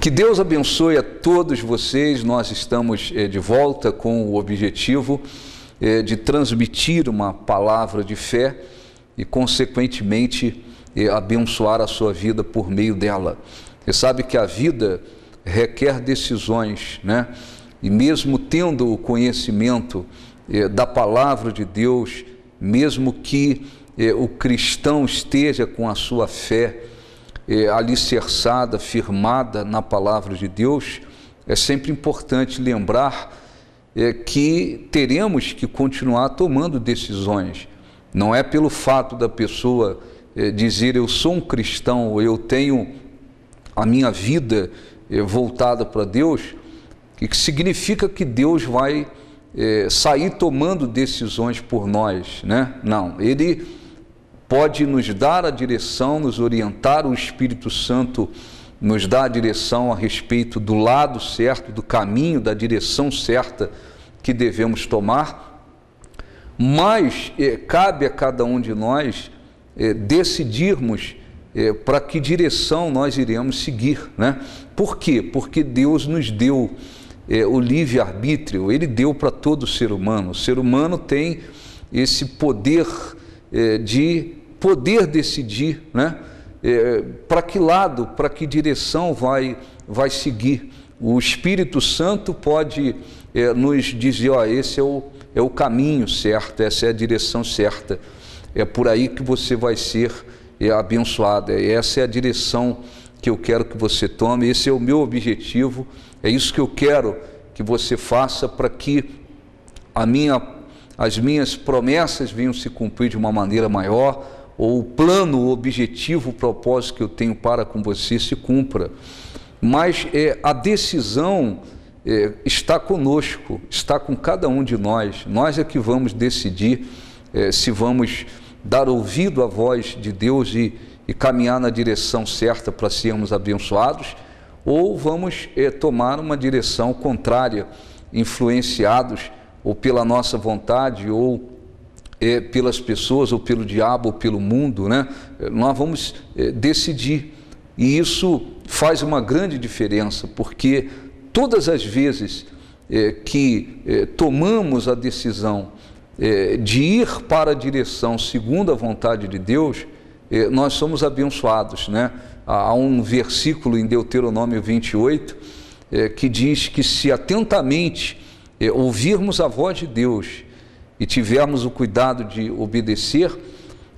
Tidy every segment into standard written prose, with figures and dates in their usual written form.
Que Deus abençoe a todos vocês. Nós estamos de volta com o objetivo de transmitir uma palavra de fé e, consequentemente, abençoar a sua vida por meio dela. Você sabe que a vida requer decisões, né? E mesmo tendo o conhecimento da palavra de Deus, mesmo que o cristão esteja com a sua fé alicerçada, firmada na palavra de Deus, é sempre importante lembrar que teremos que continuar tomando decisões. Não é pelo fato da pessoa dizer eu sou um cristão, ou eu tenho a minha vida voltada para Deus, que significa que Deus vai sair tomando decisões por nós, né? Não, Ele pode nos dar a direção, nos orientar, o Espírito Santo nos dá a direção a respeito do lado certo, do caminho, da direção certa que devemos tomar, mas cabe a cada um de nós decidirmos para que direção nós iremos seguir, né? Por quê? Porque Deus nos deu o livre-arbítrio, Ele deu para todo ser humano. O ser humano tem esse poder de poder decidir, né? Para que lado, para que direção vai seguir. O Espírito Santo pode nos dizer, ó, esse é o caminho certo, essa é a direção certa, é por aí que você vai ser abençoado, essa é a direção que eu quero que você tome, esse é o meu objetivo, é isso que eu quero que você faça para que as minhas promessas venham se cumprir de uma maneira maior, ou o plano, o objetivo, o propósito que eu tenho para com você se cumpra. Mas a decisão está conosco, está com cada um de nós. Nós é que vamos decidir se vamos dar ouvido à voz de Deus e caminhar na direção certa para sermos abençoados, ou vamos tomar uma direção contrária, influenciados ou pela nossa vontade, ou pelas pessoas, ou pelo diabo, ou pelo mundo, né? Nós vamos decidir, e isso faz uma grande diferença, porque todas as vezes que tomamos a decisão de ir para a direção segundo a vontade de Deus, nós somos abençoados, né? Há um versículo em Deuteronômio 28 que diz que se atentamente ouvirmos a voz de Deus e tivermos o cuidado de obedecer,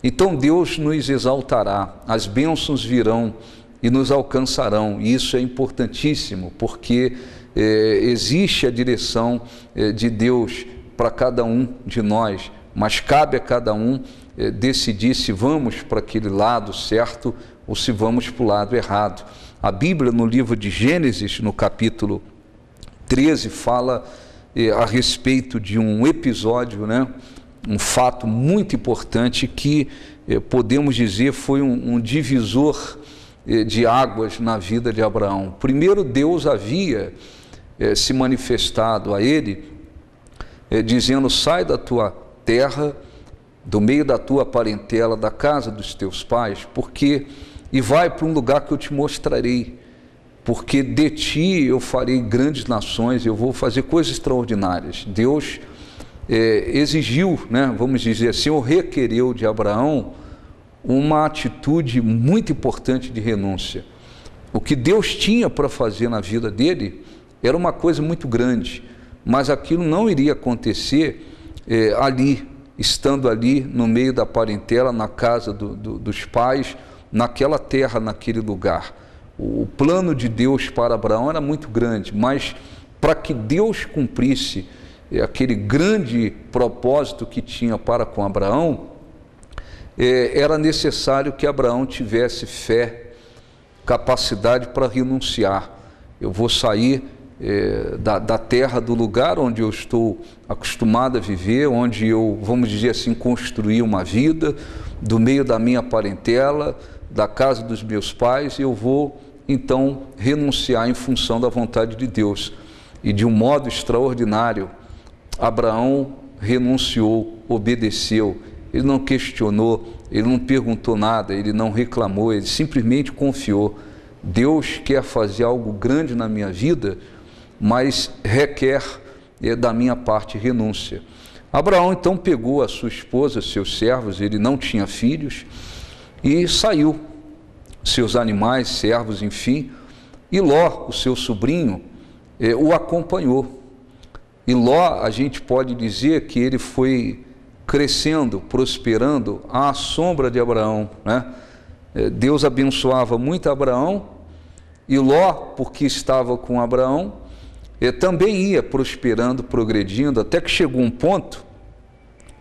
então Deus nos exaltará, as bênçãos virão e nos alcançarão. E isso é importantíssimo, porque existe a direção de Deus para cada um de nós, mas cabe a cada um decidir se vamos para aquele lado certo ou se vamos para o lado errado. A Bíblia, no livro de Gênesis, no capítulo 13, fala a respeito de um episódio, né? Um fato muito importante que podemos dizer foi um divisor de águas na vida de Abraão. Primeiro, Deus havia se manifestado a ele, dizendo: sai da tua terra, do meio da tua parentela, da casa dos teus pais, e vai para um lugar que eu te mostrarei, porque de ti eu farei grandes nações, eu vou fazer coisas extraordinárias. Deus exigiu, né, vamos dizer assim, ou requereu de Abraão uma atitude muito importante de renúncia. O que Deus tinha para fazer na vida dele era uma coisa muito grande, mas aquilo não iria acontecer estando ali no meio da parentela, na casa dos pais, naquela terra, naquele lugar. O plano de Deus para Abraão era muito grande, mas para que Deus cumprisse aquele grande propósito que tinha para com Abraão, era necessário que Abraão tivesse fé, capacidade para renunciar. Eu vou sair da terra, do lugar onde eu estou acostumado a viver, onde eu, vamos dizer assim, construí uma vida, do meio da minha parentela, da casa dos meus pais, e eu vou então renunciar em função da vontade de Deus. E de um modo extraordinário, Abraão renunciou, obedeceu, ele não questionou, ele não perguntou nada, ele não reclamou, ele simplesmente confiou. Deus quer fazer algo grande na minha vida, mas requer da minha parte renúncia. Abraão então pegou a sua esposa, seus servos, ele não tinha filhos, e saiu, seus animais, servos, enfim, e Ló, o seu sobrinho, o acompanhou. E Ló, a gente pode dizer que ele foi crescendo, prosperando à sombra de Abraão, né? Deus abençoava muito Abraão, e Ló, porque estava com Abraão, também ia prosperando, progredindo, até que chegou um ponto,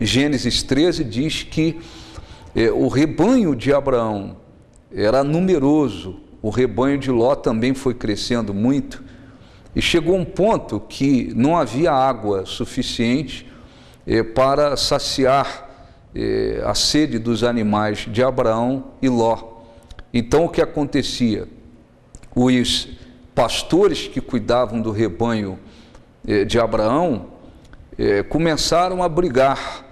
Gênesis 13 diz que o rebanho de Abraão era numeroso, o rebanho de Ló também foi crescendo muito, e chegou um ponto que não havia água suficiente para saciar a sede dos animais de Abraão e Ló. Então o que acontecia? Os pastores que cuidavam do rebanho de Abraão começaram a brigar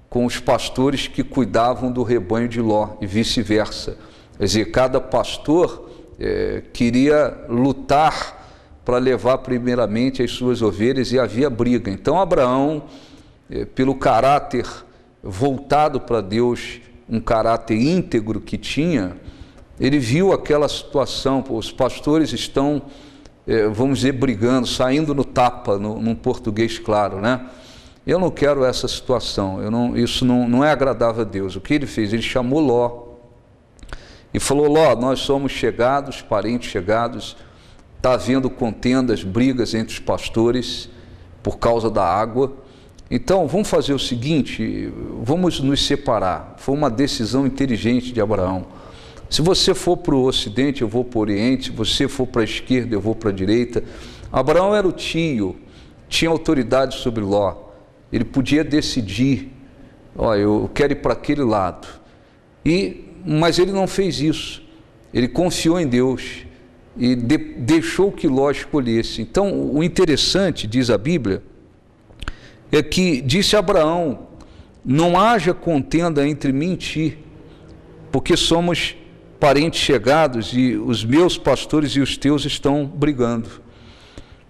com os pastores que cuidavam do rebanho de Ló e vice-versa. Quer dizer, cada pastor queria lutar para levar primeiramente as suas ovelhas, e havia briga. Então Abraão, pelo caráter voltado para Deus, um caráter íntegro que tinha, ele viu aquela situação, os pastores estão, vamos dizer, brigando, saindo no tapa, num português claro, né? Eu não quero essa situação, isso não é agradável a Deus. O que ele fez? Ele chamou Ló e falou: Ló, nós somos chegados, parentes chegados, está havendo contendas, brigas entre os pastores por causa da água. Então, vamos fazer o seguinte, vamos nos separar. Foi uma decisão inteligente de Abraão. Se você for para o ocidente, eu vou para o oriente. Se você for para a esquerda, eu vou para a direita. Abraão era o tio, tinha autoridade sobre Ló. Ele podia decidir, eu quero ir para aquele lado. Mas ele não fez isso. Ele confiou em Deus e deixou que Ló escolhesse. Então, o interessante, diz a Bíblia, é que disse Abraão: não haja contenda entre mim e ti, porque somos parentes chegados e os meus pastores e os teus estão brigando.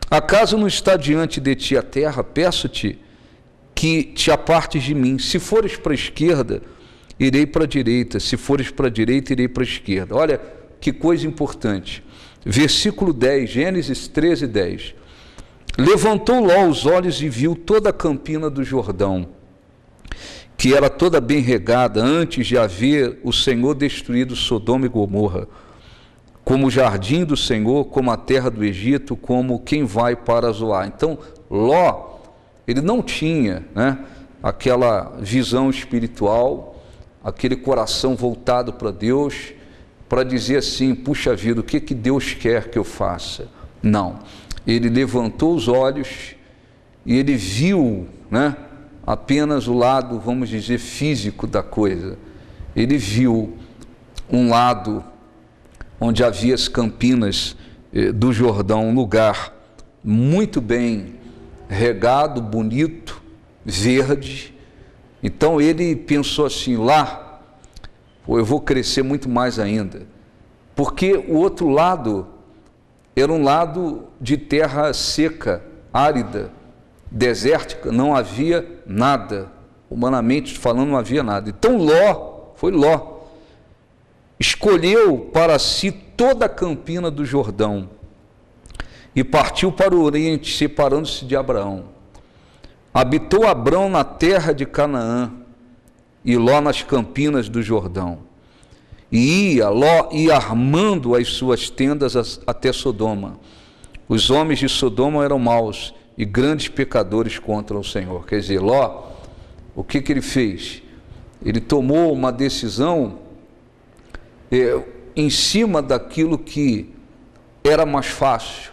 Acaso não está diante de ti a terra? Peço-te que te apartes de mim. Se fores para a esquerda, irei para a direita. Se fores para a direita, irei para a esquerda. Olha que coisa importante. Versículo 10, Gênesis 13, 10. Levantou Ló os olhos e viu toda a campina do Jordão, que era toda bem regada, antes de haver o Senhor destruído Sodoma e Gomorra, como o jardim do Senhor, como a terra do Egito, como quem vai para Zoar. Então, Ló, ele não tinha, aquela visão espiritual, aquele coração voltado para Deus, para dizer assim: puxa vida, o que Deus quer que eu faça? Não. Ele levantou os olhos e ele viu, apenas o lado, vamos dizer, físico da coisa. Ele viu um lado onde havia as campinas do Jordão, um lugar muito bem regado, bonito, verde. Então ele pensou assim: lá, eu vou crescer muito mais ainda, porque o outro lado era um lado de terra seca, árida, desértica, não havia nada, humanamente falando, não havia nada. Então Ló, escolheu para si toda a campina do Jordão e partiu para o oriente, separando-se de Abraão. Habitou Abrão na terra de Canaã e Ló nas campinas do Jordão. E Ló ia armando as suas tendas até Sodoma. Os homens de Sodoma eram maus e grandes pecadores contra o Senhor. Quer dizer, Ló, o que ele fez? Ele tomou uma decisão em cima daquilo que era mais fácil,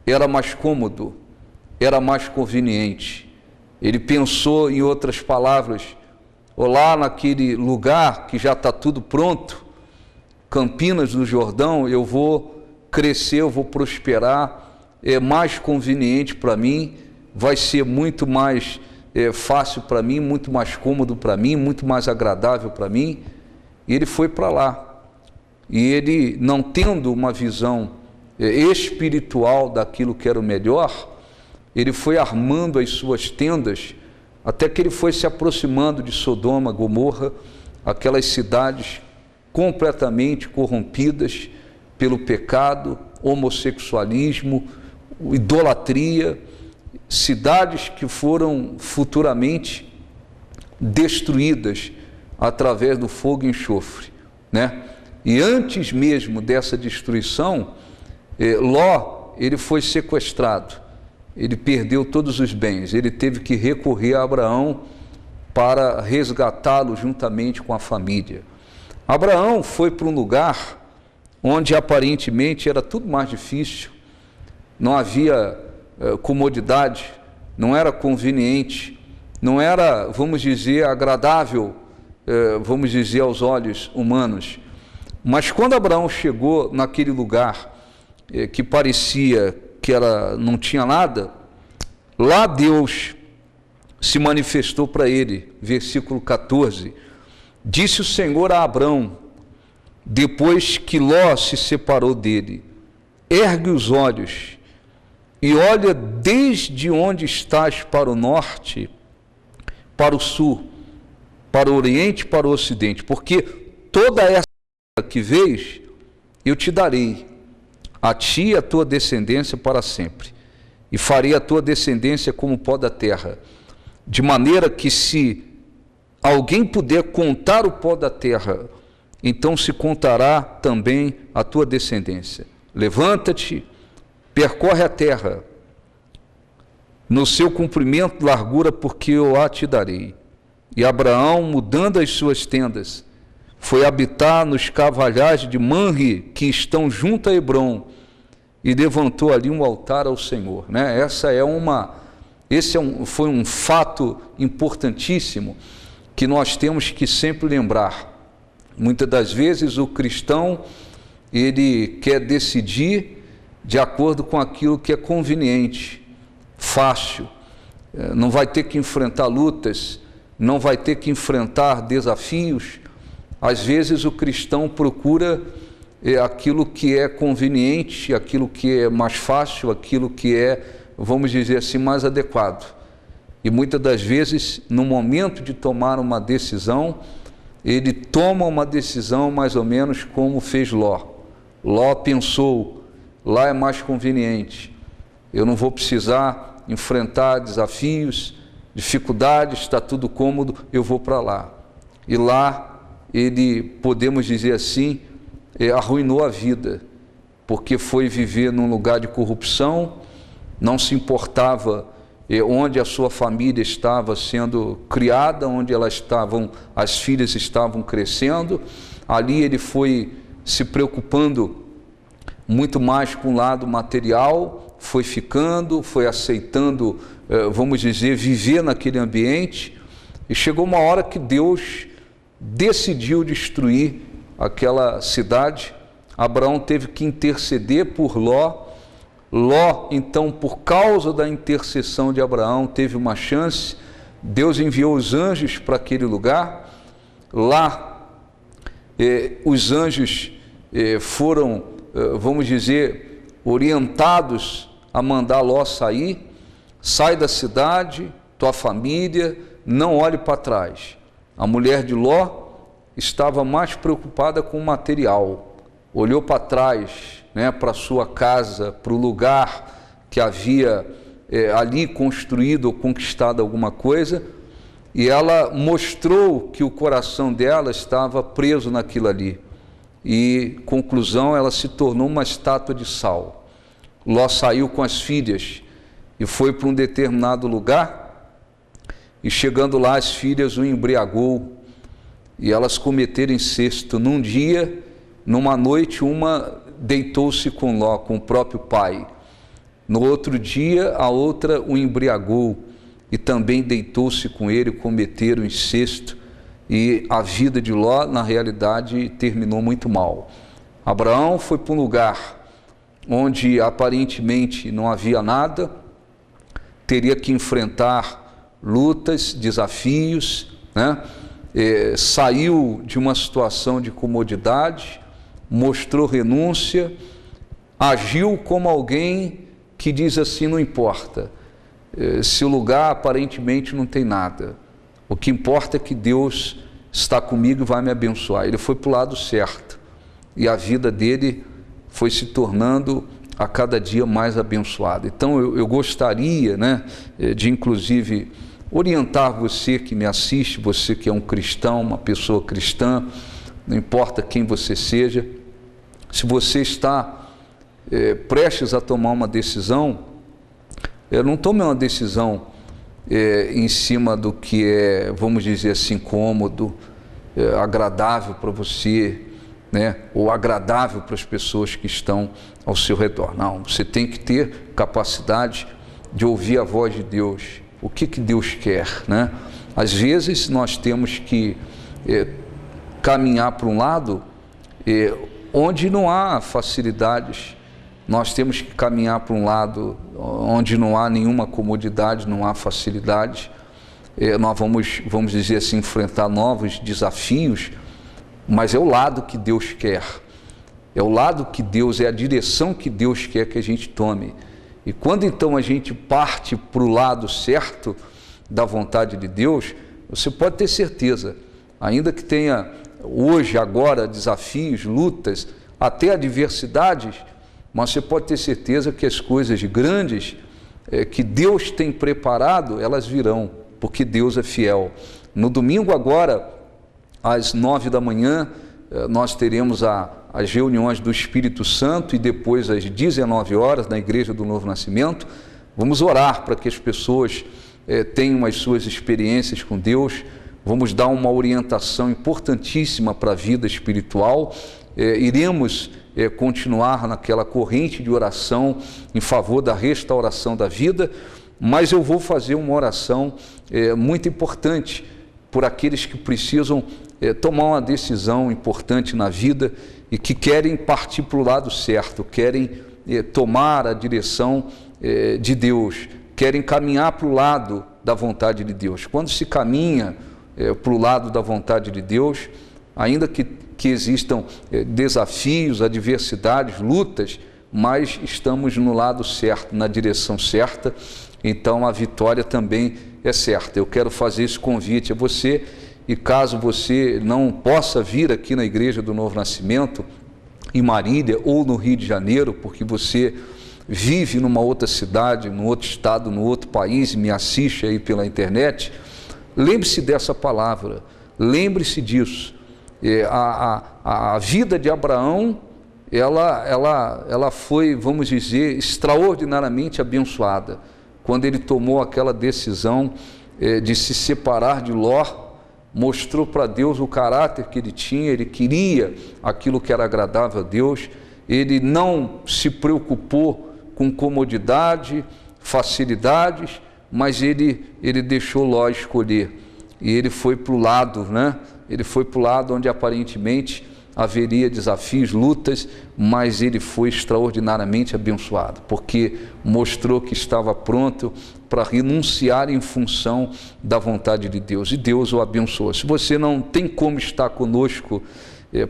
era mais cômodo, era mais conveniente. Ele pensou, em outras palavras, lá naquele lugar que já está tudo pronto, Campinas do Jordão, eu vou crescer, eu vou prosperar, é mais conveniente para mim, vai ser muito mais fácil para mim, muito mais cômodo para mim, muito mais agradável para mim. E ele foi para lá. e ele, não tendo uma visão espiritual daquilo que era o melhor, ele foi armando as suas tendas, até que ele foi se aproximando de Sodoma, Gomorra, aquelas cidades completamente corrompidas pelo pecado, homossexualismo, idolatria, cidades que foram futuramente destruídas através do fogo e enxofre, né? E antes mesmo dessa destruição, Ló, ele foi sequestrado, ele perdeu todos os bens, ele teve que recorrer a Abraão para resgatá-lo juntamente com a família. Abraão foi para um lugar onde aparentemente era tudo mais difícil, não havia comodidade, não era conveniente, não era, vamos dizer, agradável, vamos dizer, aos olhos humanos. Mas quando Abraão chegou naquele lugar que parecia que não tinha nada, lá Deus se manifestou para ele, versículo 14, disse o Senhor a Abraão, depois que Ló se separou dele, ergue os olhos e olha desde onde estás para o norte, para o sul, para o oriente e para o ocidente, porque toda essa que vês, eu te darei, a ti e a tua descendência para sempre, e farei a tua descendência como o pó da terra, de maneira que se alguém puder contar o pó da terra, então se contará também a tua descendência. Levanta-te, percorre a terra, no seu comprimento e largura, porque eu a te darei. E Abraão, mudando as suas tendas, foi habitar nos cavalhais de Manre, que estão junto a Hebrom, e levantou ali um altar ao Senhor, né? Foi um fato importantíssimo que nós temos que sempre lembrar. Muitas das vezes o cristão, ele quer decidir de acordo com aquilo que é conveniente, fácil, não vai ter que enfrentar lutas, não vai ter que enfrentar desafios. Às vezes o cristão procura aquilo que é conveniente, aquilo que é mais fácil, aquilo que é, vamos dizer assim, mais adequado. E muitas das vezes, no momento de tomar uma decisão, ele toma uma decisão mais ou menos como fez Ló. Ló pensou, lá é mais conveniente, eu não vou precisar enfrentar desafios, dificuldades, está tudo cômodo, eu vou para lá. E lá ele, podemos dizer assim, arruinou a vida, porque foi viver num lugar de corrupção, não se importava onde a sua família estava sendo criada, onde as filhas estavam crescendo. Ali ele foi se preocupando muito mais com o lado material, foi ficando, foi aceitando, vamos dizer, viver naquele ambiente, e chegou uma hora que Deus decidiu destruir aquela cidade. Abraão teve que interceder por Ló. Ló, então, por causa da intercessão de Abraão, teve uma chance. Deus enviou os anjos para aquele lugar. Lá, os anjos foram, vamos dizer, orientados a mandar Ló sair. Sai da cidade, tua família, não olhe para trás. A mulher de Ló estava mais preocupada com o material, olhou para trás, né, para sua casa, para o lugar que havia ali construído ou conquistado alguma coisa, e ela mostrou que o coração dela estava preso naquilo ali, e, conclusão, ela se tornou uma estátua de sal. Ló saiu com as filhas e foi para um determinado lugar, e chegando lá as filhas o embriagou, e elas cometeram incesto. Num dia, numa noite, uma deitou-se com Ló, com o próprio pai. No outro dia, a outra o embriagou e também deitou-se com ele, cometeram incesto, e a vida de Ló, na realidade, terminou muito mal. Abraão foi para um lugar onde aparentemente não havia nada, teria que enfrentar lutas, desafios, né? Saiu de uma situação de comodidade, mostrou renúncia, agiu como alguém que diz assim: não importa, se o lugar aparentemente não tem nada, o que importa é que Deus está comigo e vai me abençoar. Ele foi para o lado certo e a vida dele foi se tornando a cada dia mais abençoada. Então eu gostaria, né, de inclusive orientar você que me assiste, você que é um cristão, uma pessoa cristã, não importa quem você seja, se você está prestes a tomar uma decisão, não tome uma decisão em cima do que é, vamos dizer assim, cômodo, agradável para você, né, ou agradável para as pessoas que estão ao seu redor. Não, você tem que ter capacidade de ouvir a voz de Deus. O que Deus quer, né? Às vezes nós temos que caminhar para um lado onde não há facilidades, nós temos que caminhar para um lado onde não há nenhuma comodidade, não há facilidade. Nós vamos dizer assim, enfrentar novos desafios, mas é o lado que Deus quer, é o lado que Deus, é a direção que Deus quer que a gente tome. E quando então a gente parte para o lado certo da vontade de Deus, você pode ter certeza, ainda que tenha hoje, agora, desafios, lutas, até adversidades, mas você pode ter certeza que as coisas grandes que Deus tem preparado, elas virão, porque Deus é fiel. No domingo agora, às 9 da manhã, nós teremos as reuniões do Espírito Santo e depois às 19 horas na Igreja do Novo Nascimento. Vamos orar para que as pessoas tenham as suas experiências com Deus. Vamos dar uma orientação importantíssima para a vida espiritual. Iremos continuar naquela corrente de oração em favor da restauração da vida, mas eu vou fazer uma oração muito importante por aqueles que precisam tomar uma decisão importante na vida e que querem partir para o lado certo, querem tomar a direção de Deus, querem caminhar para o lado da vontade de Deus. Quando se caminha para o lado da vontade de Deus, ainda que existam desafios, adversidades, lutas, mas estamos no lado certo, na direção certa, então a vitória também é certa. Eu quero fazer esse convite a você, e caso você não possa vir aqui na Igreja do Novo Nascimento, em Marília ou no Rio de Janeiro, porque você vive numa outra cidade, num outro estado, num outro país, e me assiste aí pela internet, lembre-se dessa palavra, lembre-se disso. A vida de Abraão, ela foi, vamos dizer, extraordinariamente abençoada, quando ele tomou aquela decisão de se separar de Ló, mostrou para Deus o caráter que ele tinha, ele queria aquilo que era agradável a Deus, ele não se preocupou com comodidade, facilidades, mas ele deixou Ló escolher, e ele foi para o lado, né? Ele foi para o lado onde aparentemente haveria desafios, lutas, mas ele foi extraordinariamente abençoado, porque mostrou que estava pronto para renunciar em função da vontade de Deus, e Deus o abençoou. Se você não tem como estar conosco,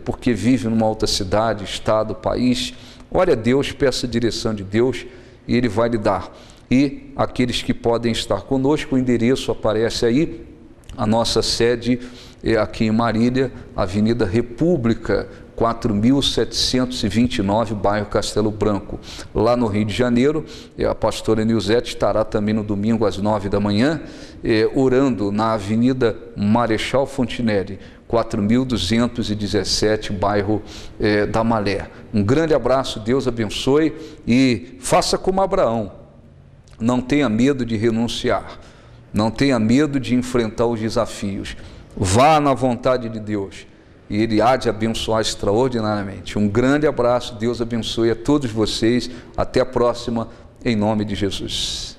porque vive numa outra cidade, estado, país, ore a Deus, peça a direção de Deus, e Ele vai lhe dar. E aqueles que podem estar conosco, o endereço aparece aí, a nossa sede é aqui em Marília, Avenida República, 4.729, bairro Castelo Branco. Lá no Rio de Janeiro, a pastora Nilzete estará também no domingo às 9 da manhã, orando na Avenida Marechal Fontinelli, 4.217, bairro da Malé. Um grande abraço, Deus abençoe, e faça como Abraão, não tenha medo de renunciar, não tenha medo de enfrentar os desafios, vá na vontade de Deus e Ele há de abençoar extraordinariamente. Um grande abraço, Deus abençoe a todos vocês, até a próxima, em nome de Jesus.